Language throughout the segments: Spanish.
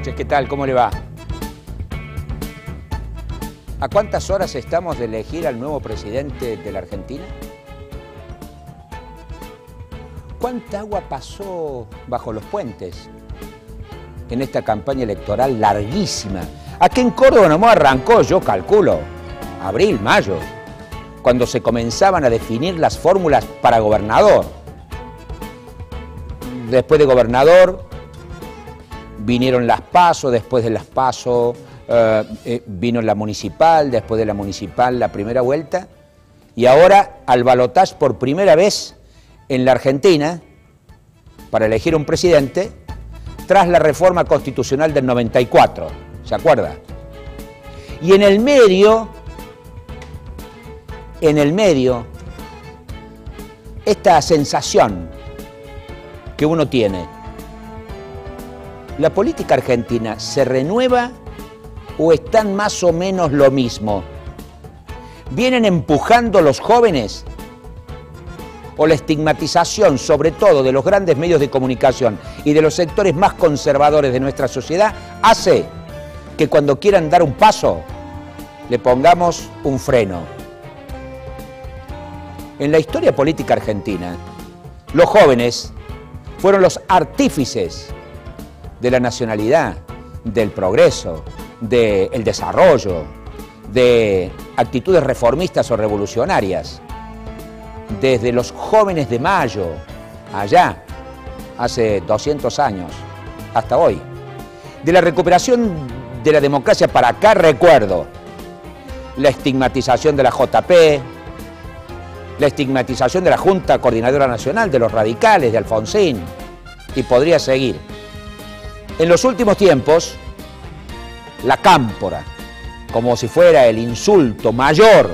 noches, ¿qué tal? ¿Cómo le va? ¿A cuántas horas estamos de elegir al nuevo presidente de la Argentina? ¿Cuánta agua pasó bajo los puentes en esta campaña electoral larguísima? Aquí en Córdoba nomás arrancó, yo calculo, abril, mayo, cuando se comenzaban a definir las fórmulas para gobernador. Después de gobernador vinieron las PASO, después de las PASO vino la municipal, después de la municipal la primera vuelta, y ahora al balotaje por primera vez en la Argentina para elegir un presidente tras la reforma constitucional del 94, ¿se acuerda? Y en el medio, esta sensación que uno tiene, ¿la política argentina se renueva o están más o menos lo mismo? ¿Vienen empujando los jóvenes? ¿O la estigmatización, sobre todo de los grandes medios de comunicación y de los sectores más conservadores de nuestra sociedad, hace que cuando quieran dar un paso le pongamos un freno? En la historia política argentina, los jóvenes fueron los artífices de la nacionalidad, del progreso, del desarrollo, de actitudes reformistas o revolucionarias. Desde los jóvenes de Mayo, allá, hace 200 años, hasta hoy. De la recuperación de la democracia para acá, recuerdo la estigmatización de la JP, la estigmatización de la Junta Coordinadora Nacional, de los radicales, de Alfonsín, y podría seguir. En los últimos tiempos, la cámpora, como si fuera el insulto mayor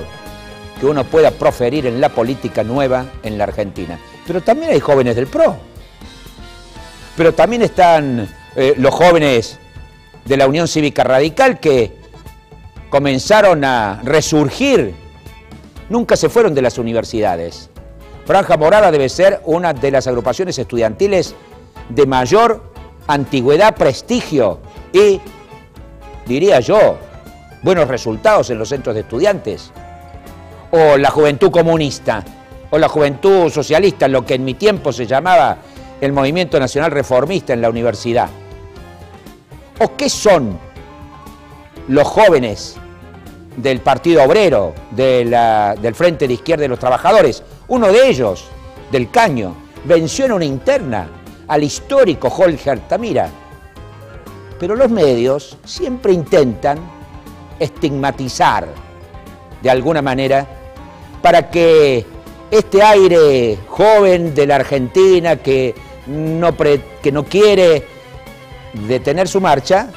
que uno pueda proferir en la política nueva en la Argentina. Pero también hay jóvenes del PRO. Pero también están los jóvenes de la Unión Cívica Radical que comenzaron a resurgir. Nunca se fueron de las universidades. Franja Morada debe ser una de las agrupaciones estudiantiles de mayor antigüedad, prestigio y, diría yo, buenos resultados en los centros de estudiantes. O la Juventud Comunista, o la Juventud Socialista, lo que en mi tiempo se llamaba el Movimiento Nacional Reformista en la universidad. ¿O qué son los jóvenes del Partido Obrero, del Frente de Izquierda de los Trabajadores? Uno de ellos, del Caño, venció en una interna al histórico Jorge Altamira. Pero los medios siempre intentan estigmatizar de alguna manera para que este aire joven de la Argentina que no quiere detener su marcha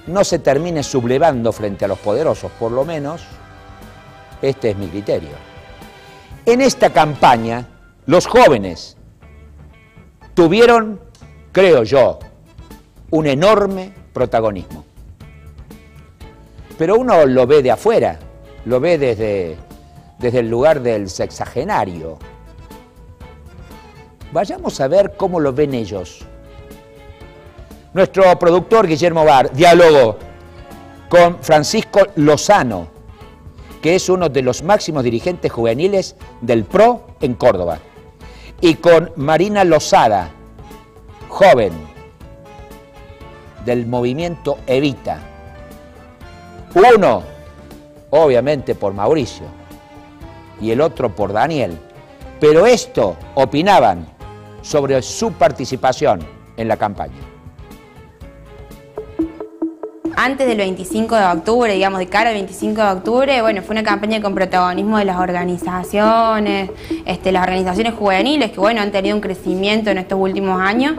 no se termine sublevando frente a los poderosos. Por lo menos este es mi criterio. En esta campaña los jóvenes tuvieron, creo yo, un enorme protagonismo. Pero uno lo ve de afuera, lo ve desde el lugar del sexagenario. Vayamos a ver cómo lo ven ellos. Nuestro productor Guillermo Bar dialogó con Francisco Lozano, que es uno de los máximos dirigentes juveniles del PRO en Córdoba, y con Marina Lozada, joven del movimiento Evita. Uno, obviamente, por Mauricio, y el otro por Daniel. Pero esto opinaban sobre su participación en la campaña. Antes del 25 de octubre, digamos, de cara al 25 de octubre, bueno, fue una campaña con protagonismo de las organizaciones juveniles, que bueno, han tenido un crecimiento en estos últimos años,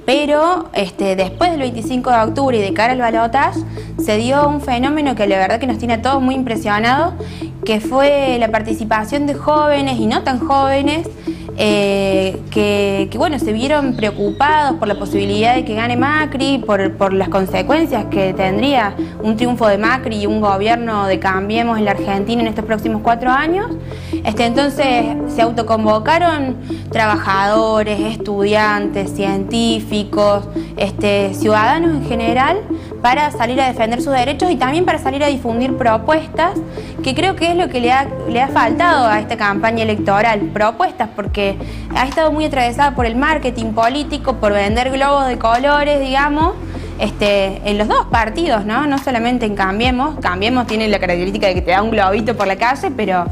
pero después del 25 de octubre y de cara al balotaje, se dio un fenómeno que la verdad que nos tiene a todos muy impresionados, que fue la participación de jóvenes y no tan jóvenes bueno, se vieron preocupados por la posibilidad de que gane Macri, por las consecuencias que tendría un triunfo de Macri y un gobierno de Cambiemos en la Argentina en estos próximos 4 años. Entonces se autoconvocaron trabajadores, estudiantes, científicos, ciudadanos en general, para salir a defender sus derechos y también para salir a difundir propuestas, que creo que es lo que le ha faltado a esta campaña electoral. Propuestas, porque ha estado muy atravesada por el marketing político, por vender globos de colores, digamos, en los dos partidos, ¿no? No solamente en Cambiemos. Cambiemos tiene la característica de que te da un globito por la calle, pero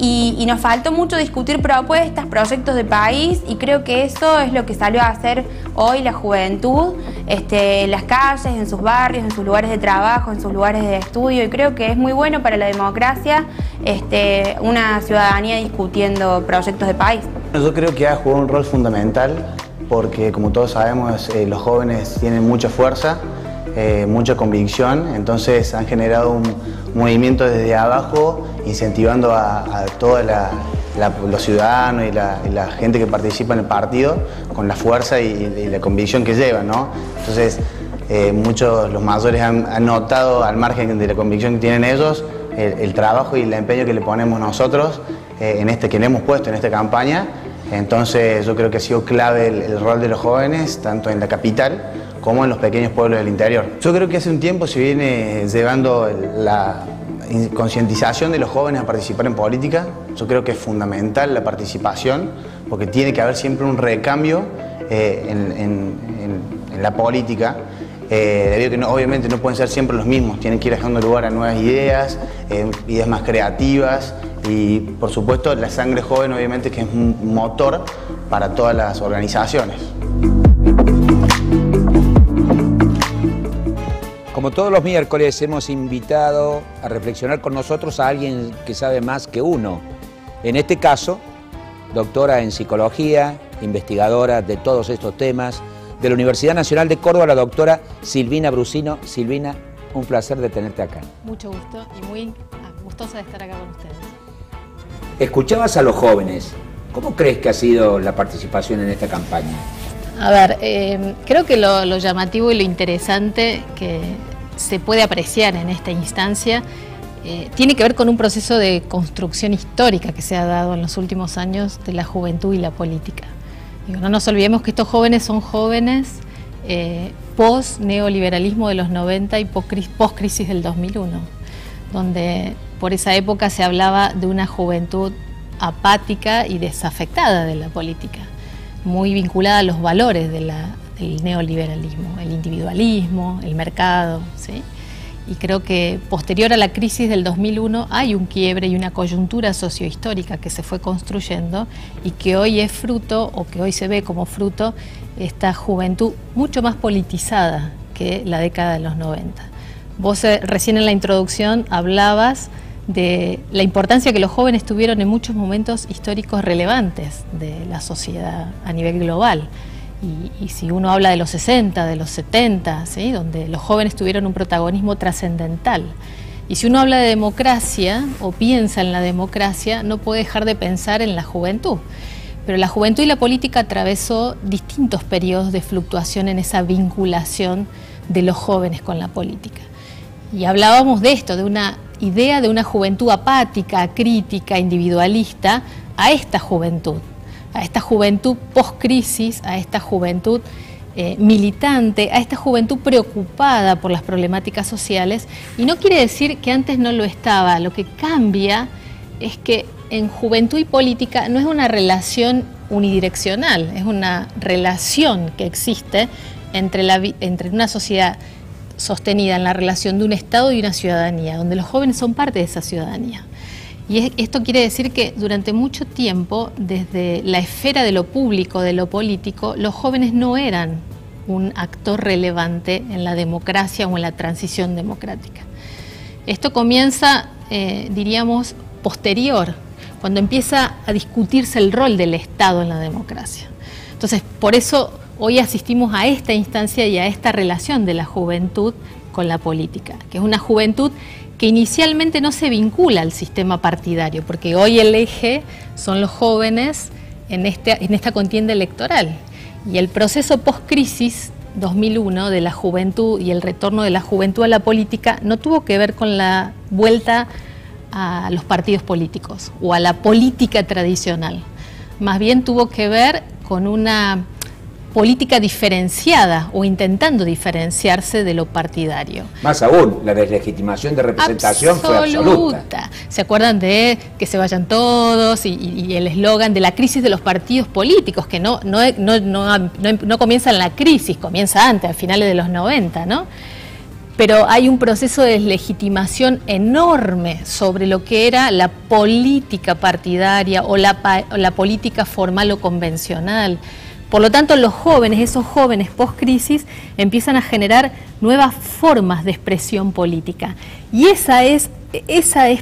y nos faltó mucho discutir propuestas, proyectos de país, y creo que eso es lo que salió a hacer hoy la juventud, en las calles, en sus barrios, en sus lugares de trabajo, en sus lugares de estudio, y creo que es muy bueno para la democracia una ciudadanía discutiendo proyectos de país. Yo creo que ha jugado un rol fundamental porque, como todos sabemos, los jóvenes tienen mucha fuerza, mucha convicción, entonces han generado un movimiento desde abajo, incentivando a todos los ciudadanos y la gente que participa en el partido con la fuerza y la convicción que llevan, ¿no? Entonces, muchos los mayores han notado, al margen de la convicción que tienen ellos, el trabajo y el empeño que le ponemos nosotros, que le hemos puesto en esta campaña. Entonces, yo creo que ha sido clave el rol de los jóvenes, tanto en la capital como en los pequeños pueblos del interior. Yo creo que hace un tiempo se viene llevando la concientización de los jóvenes a participar en política. Yo creo que es fundamental la participación, porque tiene que haber siempre un recambio en la política, debido a que obviamente no pueden ser siempre los mismos, tienen que ir dejando lugar a nuevas ideas, ideas más creativas, y por supuesto la sangre joven obviamente que es un motor para todas las organizaciones. Como todos los miércoles hemos invitado a reflexionar con nosotros a alguien que sabe más que uno. En este caso, doctora en psicología, investigadora de todos estos temas, de la Universidad Nacional de Córdoba, la doctora Silvina Brusino. Silvina, un placer de tenerte acá. Mucho gusto y muy gustosa de estar acá con ustedes. Escuchabas a los jóvenes. ¿Cómo crees que ha sido la participación en esta campaña? A ver, creo que lo llamativo y lo interesante que se puede apreciar en esta instancia tiene que ver con un proceso de construcción histórica que se ha dado en los últimos años de la juventud y la política. No nos olvidemos que estos jóvenes son jóvenes post-neoliberalismo de los 90 y post-crisis del 2001, donde por esa época se hablaba de una juventud apática y desafectada de la política, muy vinculada a los valores del neoliberalismo, el individualismo, el mercado, ¿sí? Y creo que posterior a la crisis del 2001 hay un quiebre y una coyuntura sociohistórica que se fue construyendo y que hoy es fruto, o que hoy se ve como fruto, esta juventud mucho más politizada que la década de los 90. Vos recién en la introducción hablabas de la importancia que los jóvenes tuvieron en muchos momentos históricos relevantes de la sociedad a nivel global. Y si uno habla de los 60, de los 70, ¿sí?, donde los jóvenes tuvieron un protagonismo trascendental. Y si uno habla de democracia o piensa en la democracia, no puede dejar de pensar en la juventud. Pero la juventud y la política atravesó distintos periodos de fluctuación en esa vinculación de los jóvenes con la política. Y hablábamos de esto, de una idea de una juventud apática, crítica, individualista, a esta juventud post-crisis, a esta juventud militante, a esta juventud preocupada por las problemáticas sociales. Y no quiere decir que antes no lo estaba, lo que cambia es que en juventud y política no es una relación unidireccional, es una relación que existe entre una sociedad sostenida en la relación de un Estado y una ciudadanía, donde los jóvenes son parte de esa ciudadanía. Y esto quiere decir que durante mucho tiempo, desde la esfera de lo público, de lo político, los jóvenes no eran un actor relevante en la democracia o en la transición democrática. Esto comienza, diríamos, posterior, cuando empieza a discutirse el rol del Estado en la democracia. Entonces, por eso hoy asistimos a esta instancia y a esta relación de la juventud con la política, que es una juventud que inicialmente no se vincula al sistema partidario, porque hoy el eje son los jóvenes en esta contienda electoral. Y el proceso post-crisis 2001 de la juventud y el retorno de la juventud a la política no tuvo que ver con la vuelta a los partidos políticos o a la política tradicional. Más bien tuvo que ver con una política diferenciada o intentando diferenciarse de lo partidario. Más aún, la deslegitimación de representación fue absoluta. ¿Se acuerdan de que se vayan todos y el eslogan de la crisis de los partidos políticos, que no comienza en la crisis, comienza antes, a finales de los 90, ¿no? Pero hay un proceso de deslegitimación enorme sobre lo que era la política partidaria o la política formal o convencional. Por lo tanto, los jóvenes, esos jóvenes post-crisis, empiezan a generar nuevas formas de expresión política. Y esa es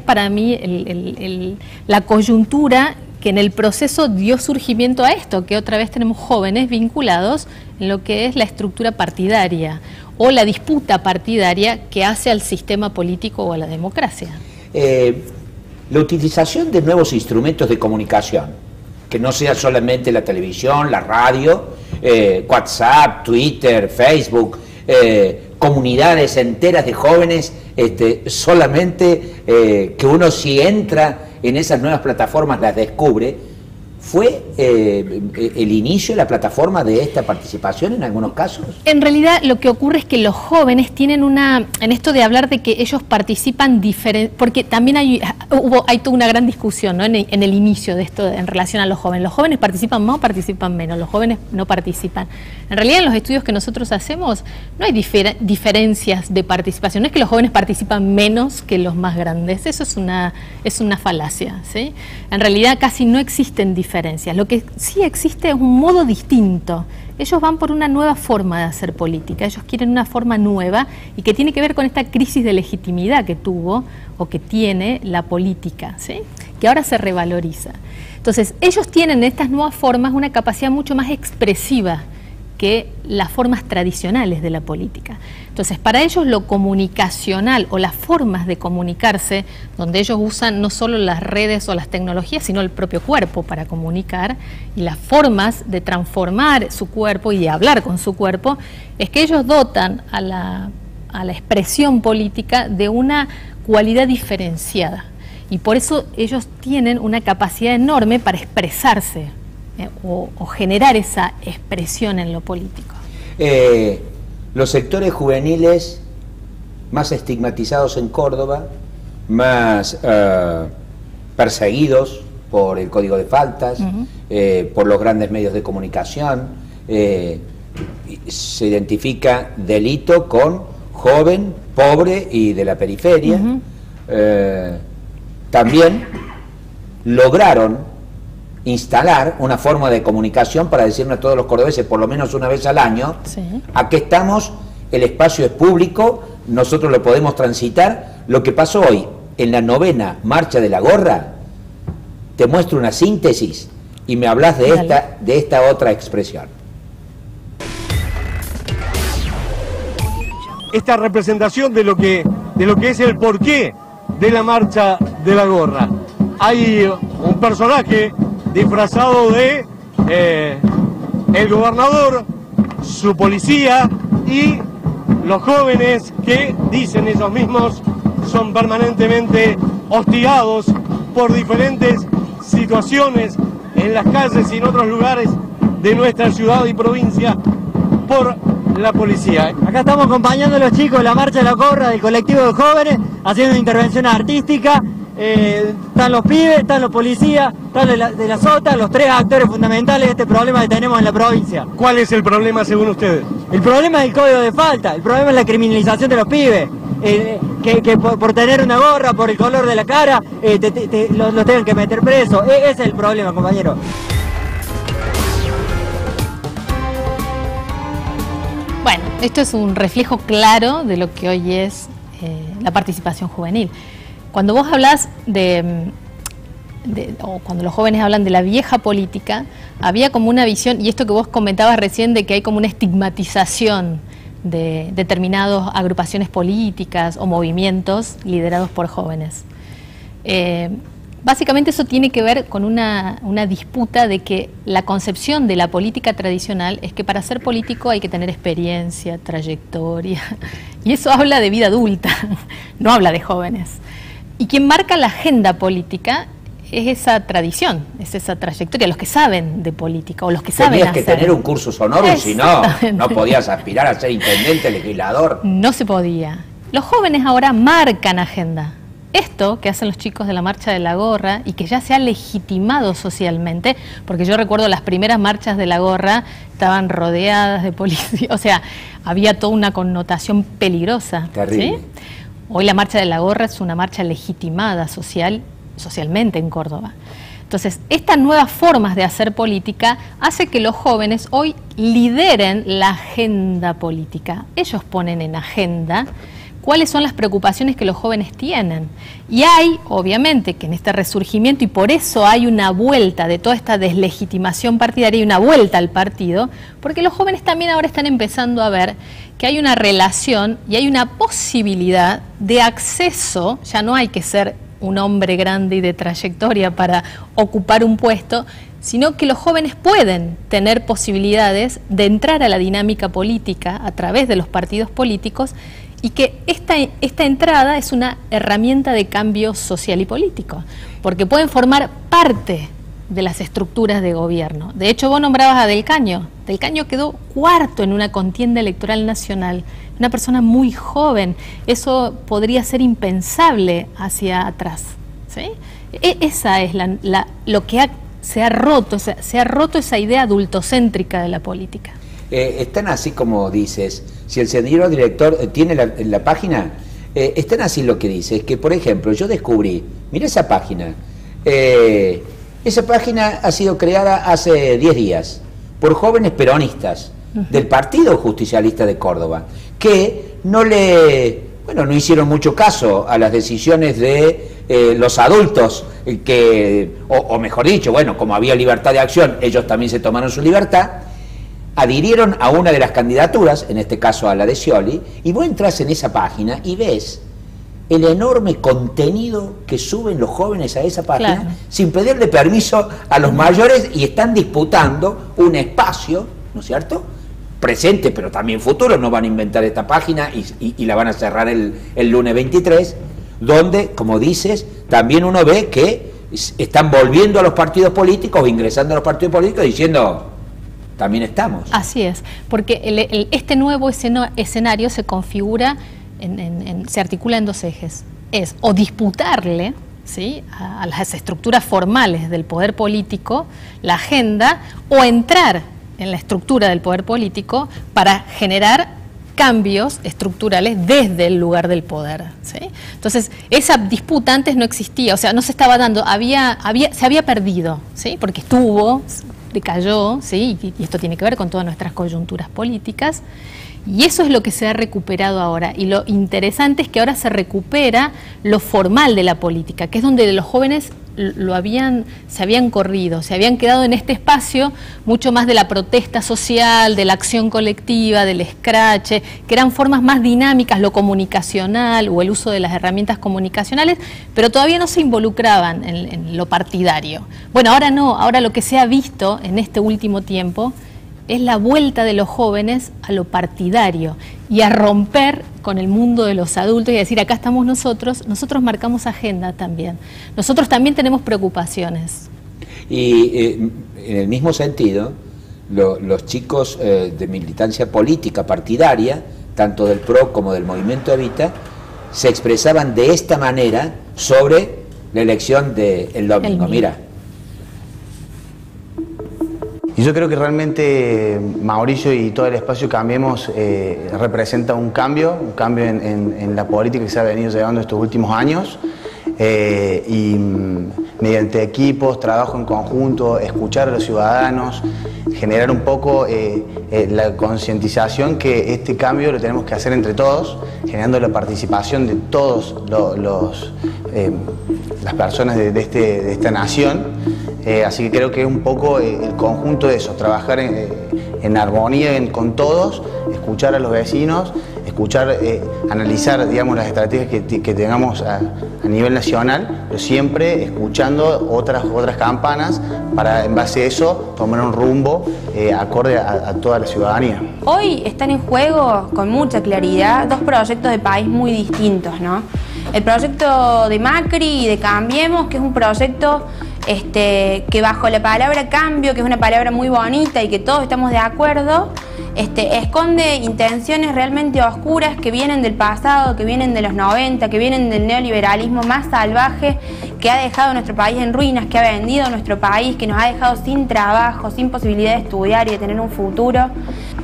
para mí la coyuntura que en el proceso dio surgimiento a esto, que otra vez tenemos jóvenes vinculados en lo que es la estructura partidaria o la disputa partidaria que hace al sistema político o a la democracia. La utilización de nuevos instrumentos de comunicación, que no sea solamente la televisión, la radio, WhatsApp, Twitter, Facebook, comunidades enteras de jóvenes, solamente que uno si entra en esas nuevas plataformas las descubre. ¿Fue el inicio de la plataforma de esta participación en algunos casos? En realidad lo que ocurre es que los jóvenes tienen en esto de hablar de que ellos participan diferente, porque también hay toda una gran discusión, ¿no? en el inicio de esto en relación a los jóvenes. ¿Los jóvenes participan más o participan menos? Los jóvenes no participan. En realidad en los estudios que nosotros hacemos no hay diferencias de participación. No es que los jóvenes participan menos que los más grandes. Eso es una falacia, ¿sí? En realidad casi no existen diferencias. Lo que sí existe es un modo distinto. Ellos van por una nueva forma de hacer política, ellos quieren una forma nueva y que tiene que ver con esta crisis de legitimidad que tuvo o que tiene la política, ¿sí? Que ahora se revaloriza. Entonces, ellos tienen en estas nuevas formas una capacidad mucho más expresiva que las formas tradicionales de la política. Entonces, para ellos lo comunicacional o las formas de comunicarse, donde ellos usan no solo las redes o las tecnologías, sino el propio cuerpo para comunicar, y las formas de transformar su cuerpo y de hablar con su cuerpo, es que ellos dotan a la expresión política de una cualidad diferenciada. Y por eso ellos tienen una capacidad enorme para expresarse, o generar esa expresión en lo político. Los sectores juveniles más estigmatizados en Córdoba, más perseguidos por el Código de Faltas, por los grandes medios de comunicación, se identifica delito con joven, pobre y de la periferia. También lograron instalar una forma de comunicación para decirnos a todos los cordobeses, por lo menos una vez al año, sí, aquí estamos, el espacio es público, nosotros lo podemos transitar. Lo que pasó hoy en la 9ª Marcha de la Gorra, te muestro una síntesis y me hablas de esta otra expresión. Esta representación de lo que es el porqué de la Marcha de la Gorra. Hay un personaje disfrazado de el gobernador, su policía y los jóvenes que, dicen ellos mismos, son permanentemente hostigados por diferentes situaciones en las calles y en otros lugares de nuestra ciudad y provincia por la policía. Acá estamos acompañando a los chicos de la Marcha de la Gorra del colectivo de jóvenes, haciendo intervención artística. Están los pibes, están los policías, están de la SOTA, los tres actores fundamentales de este problema que tenemos en la provincia. ¿Cuál es el problema según ustedes? El problema es el código de falta, el problema es la criminalización de los pibes, que por tener una gorra, por el color de la cara, los tengan que meter preso. Ese es el problema, compañero. Bueno, esto es un reflejo claro de lo que hoy es la participación juvenil. Cuando vos hablas o cuando los jóvenes hablan de la vieja política, había como una visión, y esto que vos comentabas recién, de que hay como una estigmatización de determinadas agrupaciones políticas o movimientos liderados por jóvenes. Básicamente eso tiene que ver con una disputa de que la concepción de la política tradicional es que para ser político hay que tener experiencia, trayectoria, y eso habla de vida adulta, no habla de jóvenes. Y quien marca la agenda política es esa tradición, es esa trayectoria, los que saben de política o los que saben hacer. Tenías que tener un cursus honorum, si no, no podías aspirar a ser intendente, legislador. No se podía. Los jóvenes ahora marcan agenda. Esto que hacen los chicos de la Marcha de la Gorra y que ya se ha legitimado socialmente, porque yo recuerdo las primeras marchas de la Gorra estaban rodeadas de policía, o sea, había toda una connotación peligrosa. Terrible. ¿Sí? Hoy la Marcha de la Gorra es una marcha legitimada socialmente en Córdoba. Entonces, estas nuevas formas de hacer política hace que los jóvenes hoy lideren la agenda política. Ellos ponen en agenda cuáles son las preocupaciones que los jóvenes tienen. Y hay, obviamente, que en este resurgimiento, y por eso hay una vuelta de toda esta deslegitimación partidaria y una vuelta al partido, porque los jóvenes también ahora están empezando a ver que hay una relación y hay una posibilidad de acceso, ya no hay que ser un hombre grande y de trayectoria para ocupar un puesto, sino que los jóvenes pueden tener posibilidades de entrar a la dinámica política a través de los partidos políticos y que esta entrada es una herramienta de cambio social y político, porque pueden formar parte de las estructuras de gobierno. De hecho, vos nombrabas a Del Caño. Del Caño quedó cuarto en una contienda electoral nacional, una persona muy joven. Eso podría ser impensable hacia atrás, ¿sí? Esa es lo que se ha roto esa idea adultocéntrica de la política. Están así como dices, si el señor director tiene la página, están así lo que dices, que por ejemplo yo descubrí, mira esa página ha sido creada hace 10 días por jóvenes peronistas del Partido Justicialista de Córdoba, que no hicieron mucho caso a las decisiones de los adultos, o mejor dicho, bueno, como había libertad de acción, ellos también se tomaron su libertad, adhirieron a una de las candidaturas, en este caso a la de Scioli, y vos entras en esa página y ves el enorme contenido que suben los jóvenes a esa página, claro, sin pedirle permiso a los mayores, y están disputando un espacio, ¿no es cierto?, presente pero también futuro. No van a inventar esta página y la van a cerrar el lunes 23, donde, como dices, también uno ve que están volviendo a los partidos políticos, ingresando a los partidos políticos, diciendo: también estamos. Así es, porque este nuevo escenario se configura, se articula en dos ejes. Es o disputarle, ¿sí?, a las estructuras formales del poder político la agenda, o entrar en la estructura del poder político para generar cambios estructurales desde el lugar del poder, ¿sí? Entonces, esa disputa antes no existía, o sea, no se estaba dando, se había perdido, ¿sí?, porque decayó, ¿sí?, y esto tiene que ver con todas nuestras coyunturas políticas, y eso es lo que se ha recuperado ahora. Y lo interesante es que ahora se recupera lo formal de la política, que es donde los jóvenes se habían corrido, se habían quedado en este espacio mucho más de la protesta social, de la acción colectiva, del escrache, que eran formas más dinámicas, lo comunicacional o el uso de las herramientas comunicacionales, pero todavía no se involucraban en lo partidario. Bueno, ahora no, ahora lo que se ha visto en este último tiempo es la vuelta de los jóvenes a lo partidario y a romper con el mundo de los adultos y a decir: acá estamos nosotros marcamos agenda también, nosotros también tenemos preocupaciones. Y en el mismo sentido, los chicos de militancia política partidaria, tanto del PRO como del Movimiento Evita, se expresaban de esta manera sobre la elección del domingo. Mira. Y yo creo que realmente Mauricio y todo el espacio Cambiemos representa un cambio en la política que se ha venido llevando estos últimos años. y mediante equipos, trabajo en conjunto, escuchar a los ciudadanos, generar un poco la concientización que este cambio lo tenemos que hacer entre todos, generando la participación de todos las personas de esta nación. Así que creo que es un poco el conjunto de eso, trabajar en armonía con todos, escuchar a los vecinos, analizar, digamos, las estrategias que tengamos a nivel nacional, pero siempre escuchando otras campanas para, en base a eso, tomar un rumbo acorde a toda la ciudadanía. Hoy están en juego, con mucha claridad, dos proyectos de país muy distintos, ¿no? El proyecto de Macri y de Cambiemos, que es un proyecto que bajo la palabra cambio, que es una palabra muy bonita y que todos estamos de acuerdo, esconde intenciones realmente oscuras que vienen del pasado, que vienen de los 90, que vienen del neoliberalismo más salvaje, que ha dejado nuestro país en ruinas, que ha vendido nuestro país, que nos ha dejado sin trabajo, sin posibilidad de estudiar y de tener un futuro,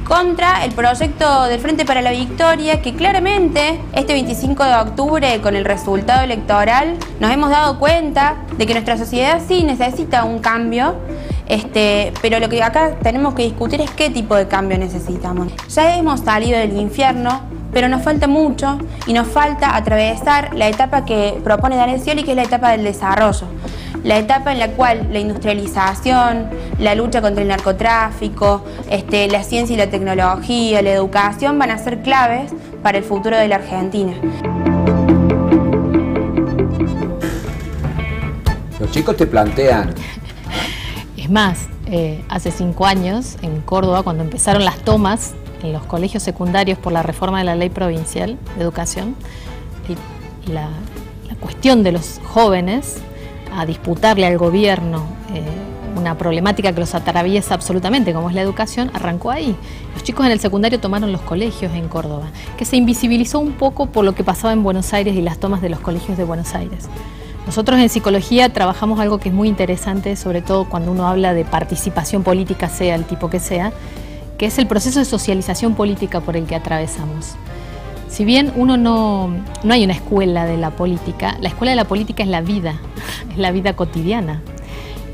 contra el proyecto del Frente para la Victoria, que claramente este 25 de octubre, con el resultado electoral, nos hemos dado cuenta de que nuestra sociedad sí necesita un cambio, pero lo que acá tenemos que discutir es qué tipo de cambio necesitamos. Ya hemos salido del infierno, pero nos falta mucho y nos falta atravesar la etapa que propone Daniel Scioli, que es la etapa del desarrollo. La etapa en la cual la industrialización, la lucha contra el narcotráfico, la ciencia y la tecnología, la educación van a ser claves para el futuro de la Argentina. Los chicos te plantean... Es más, hace 5 años en Córdoba, cuando empezaron las tomas en los colegios secundarios por la reforma de la ley provincial de educación, la cuestión de los jóvenes a disputarle al gobierno una problemática que los atraviesa absolutamente, como es la educación, arrancó ahí. Los chicos en el secundario tomaron los colegios en Córdoba, que se invisibilizó un poco por lo que pasaba en Buenos Aires y las tomas de los colegios de Buenos Aires. Nosotros en psicología trabajamos algo que es muy interesante, sobre todo cuando uno habla de participación política, sea el tipo que sea, que es el proceso de socialización política por el que atravesamos. Si bien no hay una escuela de la política, la escuela de la política es la vida cotidiana.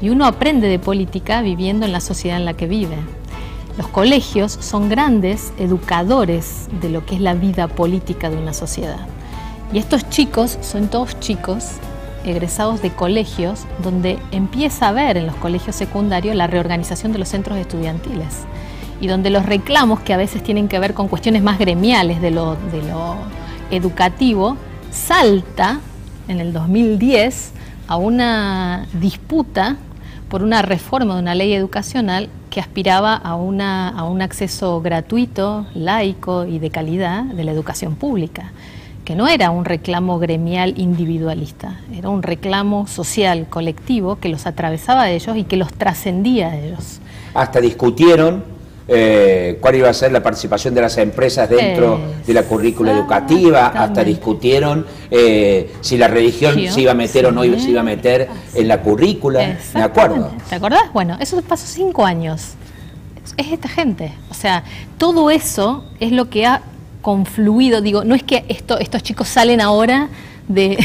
Y uno aprende de política viviendo en la sociedad en la que vive. Los colegios son grandes educadores de lo que es la vida política de una sociedad. Y estos chicos son todos chicos egresados de colegios donde empieza a haber en los colegios secundarios la reorganización de los centros estudiantiles y donde los reclamos, que a veces tienen que ver con cuestiones más gremiales de lo educativo, salta en el 2010 a una disputa por una reforma de una ley educacional que aspiraba a un acceso gratuito, laico y de calidad de la educación pública, que no era un reclamo gremial individualista, era un reclamo social, colectivo, que los atravesaba a ellos y que los trascendía a ellos. Hasta discutieron cuál iba a ser la participación de las empresas dentro de la currícula educativa, hasta discutieron si la religión se iba a meter o no se iba a meter en la currícula, ¿me acuerdo? ¿Te acordás? Bueno, eso pasó 5 años, es esta gente, o sea, todo eso es lo que ha confluido, digo, no es que estos chicos salen ahora de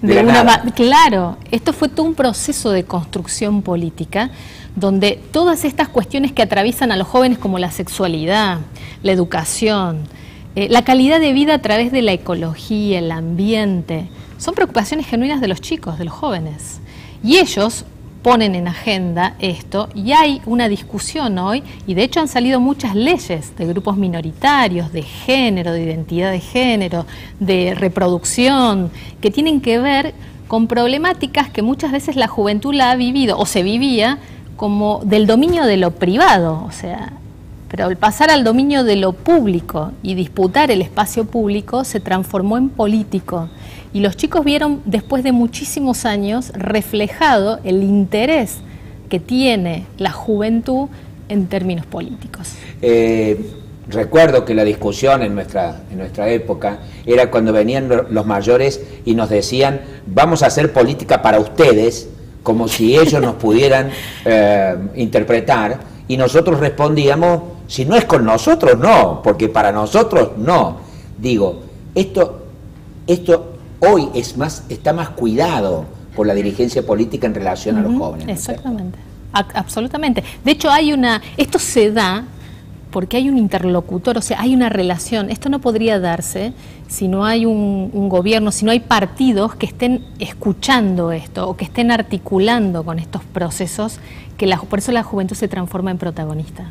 una... Claro, esto fue todo un proceso de construcción política donde todas estas cuestiones que atraviesan a los jóvenes, como la sexualidad, la educación, la calidad de vida a través de la ecología, el ambiente, son preocupaciones genuinas de los chicos, de los jóvenes. Y ellos ponen en agenda esto y hay una discusión hoy, y de hecho han salido muchas leyes de grupos minoritarios, de género, de identidad de género, de reproducción, que tienen que ver con problemáticas que muchas veces la juventud la ha vivido o se vivía como del dominio de lo privado, o sea, pero al pasar al dominio de lo público y disputar el espacio público se transformó en político. Y los chicos vieron después de muchísimos años reflejado el interés que tiene la juventud en términos políticos. Recuerdo que la discusión en nuestra época era cuando venían los mayores y nos decían: vamos a hacer política para ustedes, como si ellos nos pudieran interpretar, y nosotros respondíamos: si no es con nosotros, no, porque para nosotros no. Digo, esto hoy está más cuidado por la dirigencia política en relación a los jóvenes. Exactamente, absolutamente. De hecho, esto se da porque hay un interlocutor, o sea, hay una relación. Esto no podría darse si no hay un gobierno, si no hay partidos que estén escuchando esto o que estén articulando con estos procesos, por eso la juventud se transforma en protagonista.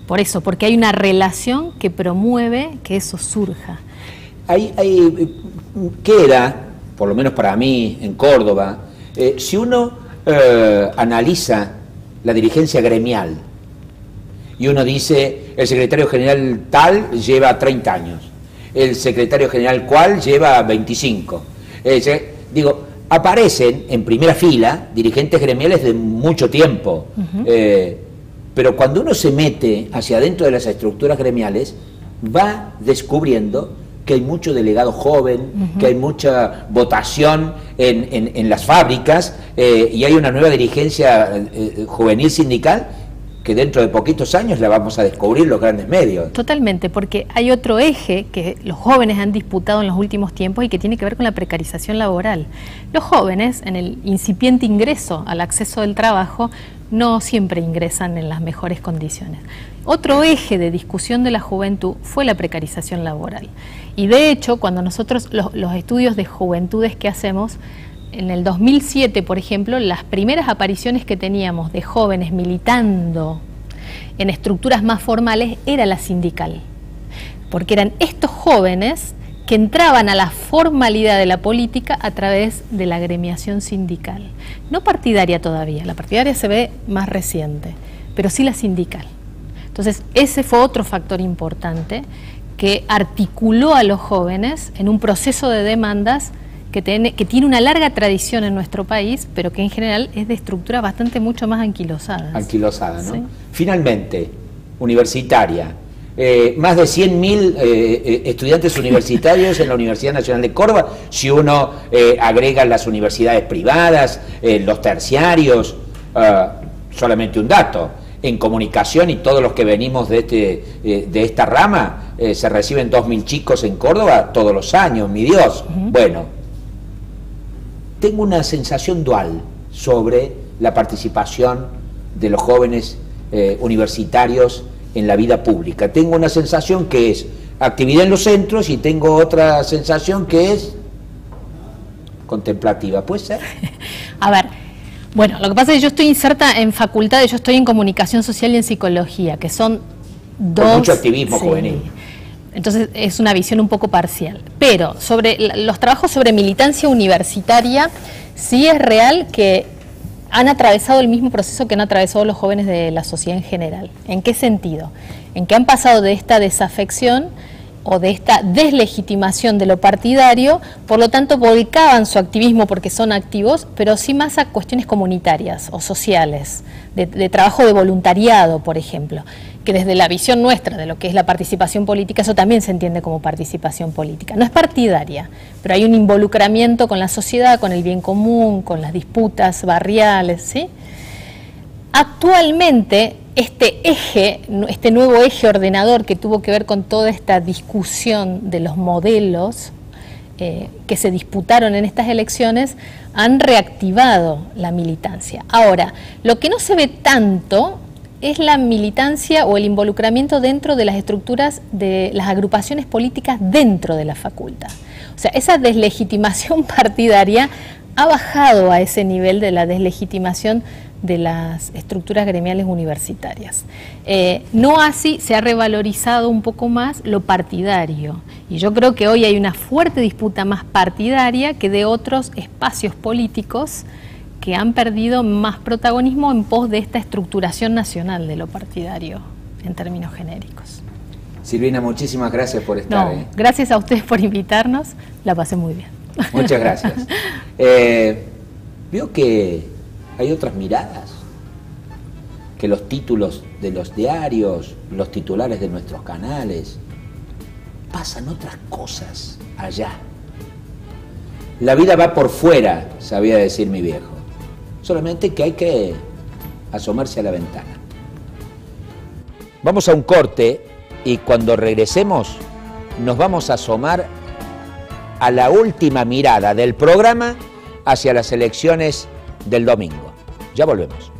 Por eso, porque hay una relación que promueve que eso surja. Queda, por lo menos para mí, en Córdoba, si uno analiza la dirigencia gremial y uno dice, el secretario general tal lleva 30 años, el secretario general cual lleva 25. Aparecen en primera fila dirigentes gremiales de mucho tiempo, pero cuando uno se mete hacia adentro de las estructuras gremiales, va descubriendo que hay mucho delegado joven, que hay mucha votación en las fábricas, y hay una nueva dirigencia juvenil sindical que dentro de poquitos años la vamos a descubrir los grandes medios. Totalmente, porque hay otro eje que los jóvenes han disputado en los últimos tiempos y que tiene que ver con la precarización laboral. Los jóvenes, en el incipiente ingreso al acceso del trabajo, no siempre ingresan en las mejores condiciones. Otro eje de discusión de la juventud fue la precarización laboral. Y de hecho, cuando nosotros, los estudios de juventudes que hacemos, en el 2007, por ejemplo, las primeras apariciones que teníamos de jóvenes militando en estructuras más formales era la sindical. Porque eran estos jóvenes que entraban a la formalidad de la política a través de la agremiación sindical. No partidaria todavía, la partidaria se ve más reciente, pero sí la sindical. Entonces, ese fue otro factor importante que articuló a los jóvenes en un proceso de demandas que tiene una larga tradición en nuestro país, pero que en general es de estructura bastante mucho más anquilosadas. Anquilosada, ¿no? Sí. Finalmente, universitaria, más de 100.000 estudiantes universitarios en la Universidad Nacional de Córdoba, si uno agrega las universidades privadas, los terciarios, solamente un dato, en comunicación y todos los que venimos de esta rama, se reciben 2.000 chicos en Córdoba todos los años, mi Dios. Bueno, tengo una sensación dual sobre la participación de los jóvenes universitarios en la vida pública. Tengo una sensación que es actividad en los centros y tengo otra sensación que es contemplativa. ¿Puede ser? A ver, bueno, lo que pasa es que yo estoy inserta en facultades, yo estoy en comunicación social y en psicología, que son dos... Con mucho activismo juvenil. Entonces es una visión un poco parcial. Pero sobre los trabajos sobre militancia universitaria, sí es real que han atravesado el mismo proceso que han atravesado los jóvenes de la sociedad en general. ¿En qué sentido? En que han pasado de esta desafección o de esta deslegitimación de lo partidario, por lo tanto volcaban su activismo porque son activos, pero sí más a cuestiones comunitarias o sociales, de trabajo de voluntariado, por ejemplo, que desde la visión nuestra de lo que es la participación política, eso también se entiende como participación política. No es partidaria, pero hay un involucramiento con la sociedad, con el bien común, con las disputas barriales, ¿sí? Actualmente, este nuevo eje ordenador que tuvo que ver con toda esta discusión de los modelos que se disputaron en estas elecciones, han reactivado la militancia. Ahora, lo que no se ve tanto es la militancia o el involucramiento dentro de las estructuras de las agrupaciones políticas dentro de la facultad. O sea, esa deslegitimación partidaria ha bajado a ese nivel de la deslegitimación de las estructuras gremiales universitarias. No así se ha revalorizado un poco más lo partidario, y yo creo que hoy hay una fuerte disputa más partidaria que de otros espacios políticos que han perdido más protagonismo en pos de esta estructuración nacional de lo partidario, en términos genéricos. Silvina, muchísimas gracias por estar. Gracias a ustedes por invitarnos, la pasé muy bien. Muchas gracias. Veo que hay otras miradas, que los títulos de los diarios, los titulares de nuestros canales, pasan otras cosas allá. La vida va por fuera, sabía decir mi viejo. Solamente que hay que asomarse a la ventana. Vamos a un corte y cuando regresemos nos vamos a asomar a la última mirada del programa hacia las elecciones del domingo. Ya volvemos.